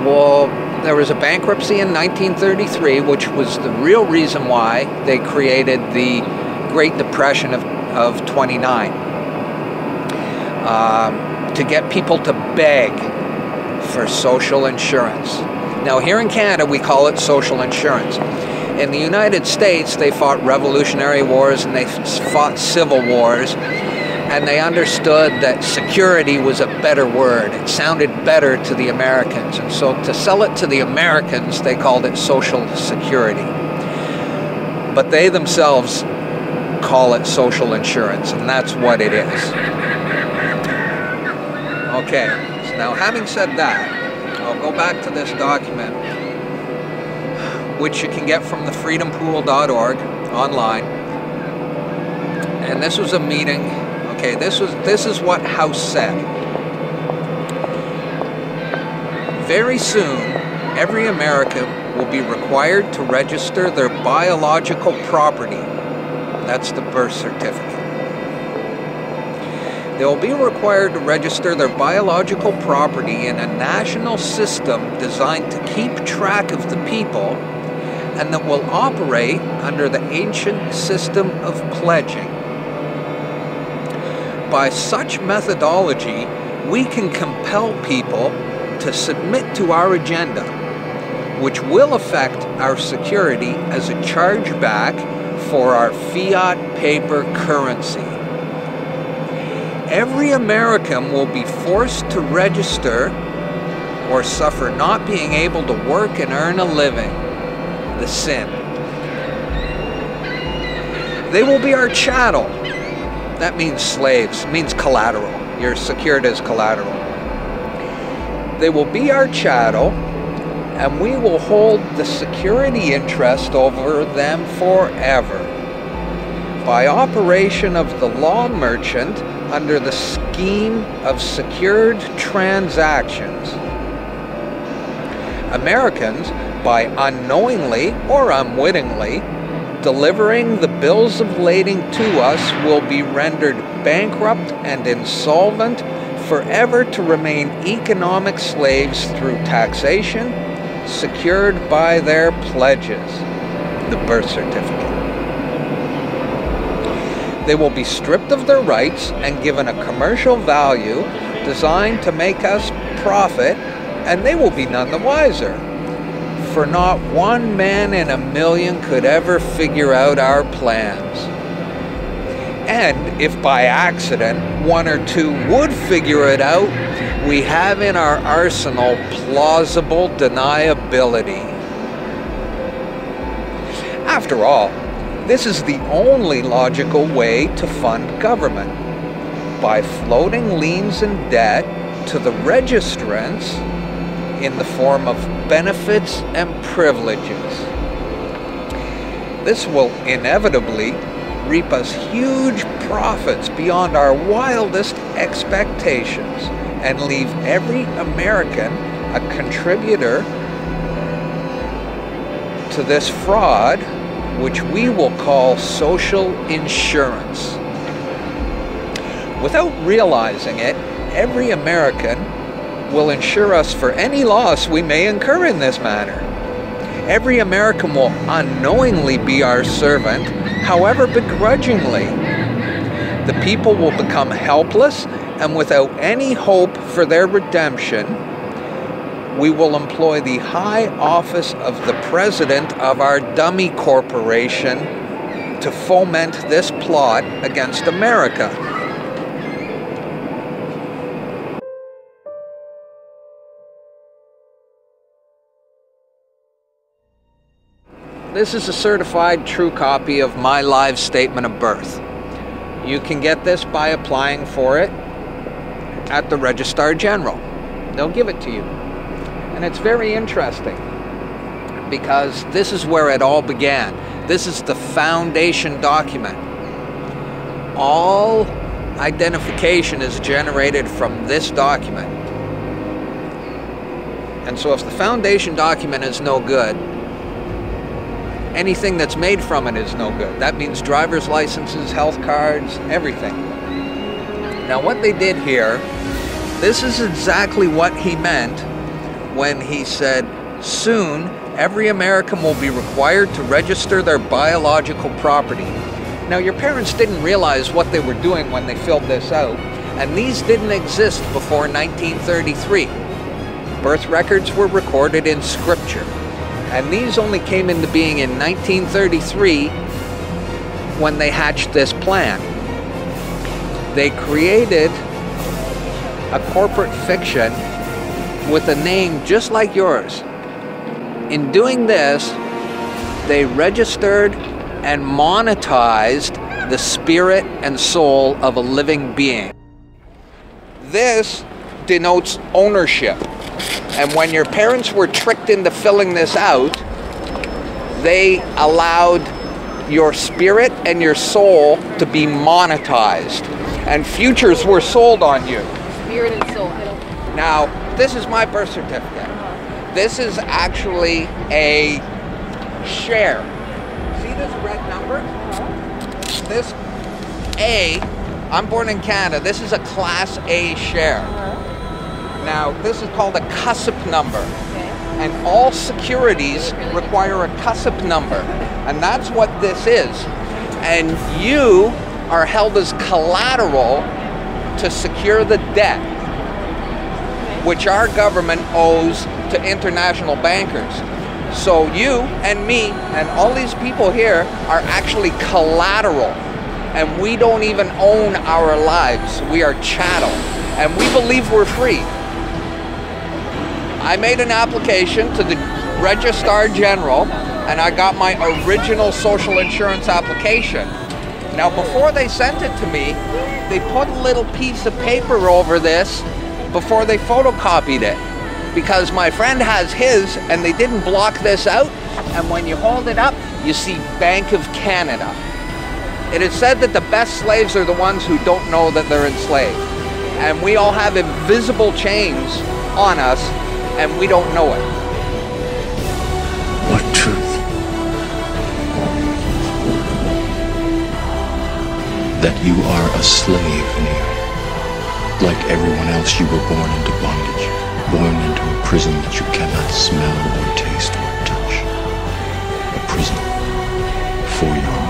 Well, there was a bankruptcy in 1933, which was the real reason why they created the Great Depression of 29. To get people to beg for social insurance. Now, here in Canada, we call it social insurance. In the United States, they fought revolutionary wars and they fought civil wars, and they understood that security was a better word. It sounded better to the Americans, and so to sell it to the Americans, they called it social security. But they themselves call it social insurance, and that's what it is. Okay, so now having said that, I'll go back to this document, which you can get from the freedompool.org online. And this was a meeting. Okay, this is what House said. Very soon, every American will be required to register their biological property. That's the birth certificate. They will be required to register their biological property in a national system designed to keep track of the people and that will operate under the ancient system of pledging. By such methodology, we can compel people to submit to our agenda, which will affect our security as a chargeback for our fiat paper currency. Every American will be forced to register or suffer not being able to work and earn a living, the sin. They will be our chattel. That means slaves, means collateral. You're secured as collateral. They will be our chattel, and we will hold the security interest over them forever. By operation of the law merchant under the scheme of secured transactions. Americans, by unknowingly or unwittingly delivering the bills of lading to us, will be rendered bankrupt and insolvent, forever to remain economic slaves through taxation, secured by their pledges, the birth certificate. They will be stripped of their rights and given a commercial value designed to make us profit, and they will be none the wiser. For not one man in a million could ever figure out our plans. And if by accident one or two would figure it out, we have in our arsenal plausible deniability. After all, this is the only logical way to fund government, by floating liens and debt to the registrants in the form of benefits and privileges. This will inevitably reap us huge profits beyond our wildest expectations and leave every American a contributor to this fraud, which we will call social insurance. Without realizing it, every American will insure us for any loss we may incur in this manner. Every American will unknowingly be our servant, however begrudgingly. The people will become helpless, and without any hope for their redemption, we will employ the high office of the president of our dummy corporation to foment this plot against America. This is a certified true copy of my live statement of birth. You can get this by applying for it at the Registrar General. They'll give it to you. And it's very interesting because this is where it all began. This is the foundation document. All identification is generated from this document. And so if the foundation document is no good, anything that's made from it is no good. That means driver's licenses, health cards, everything. Now what they did here, this is exactly what he meant when he said, "Soon, every American will be required to register their biological property." Now, your parents didn't realize what they were doing when they filled this out, and these didn't exist before 1933. Birth records were recorded in scripture, and these only came into being in 1933 when they hatched this plan. They created a corporate fiction with a name just like yours. In doing this, they registered and monetized the spirit and soul of a living being. This denotes ownership. And when your parents were tricked into filling this out, they allowed your spirit and your soul to be monetized. And futures were sold on you. Spirit and soul. Now, this is my birth certificate. This is actually a share. See this red number? This A, I'm born in Canada, this is a Class A share. Now, this is called a CUSP number. And all securities require a CUSP number. And that's what this is. And you are held as collateral to secure the debt, which our government owes to international bankers. So you and me and all these people here are actually collateral, and we don't even own our lives. We are chattel, and we believe we're free. I made an application to the Registrar General, and I got my original social insurance application. Now, before they sent it to me, they put a little piece of paper over this before they photocopied it, because my friend has his and they didn't block this out, and when you hold it up you see Bank of Canada. It is said that the best slaves are the ones who don't know that they're enslaved, and we all have invisible chains on us and we don't know it. What truth? That you are a slave, Neil. Like everyone else, you were born into bondage, born into a prison that you cannot smell or taste or touch. A prison for your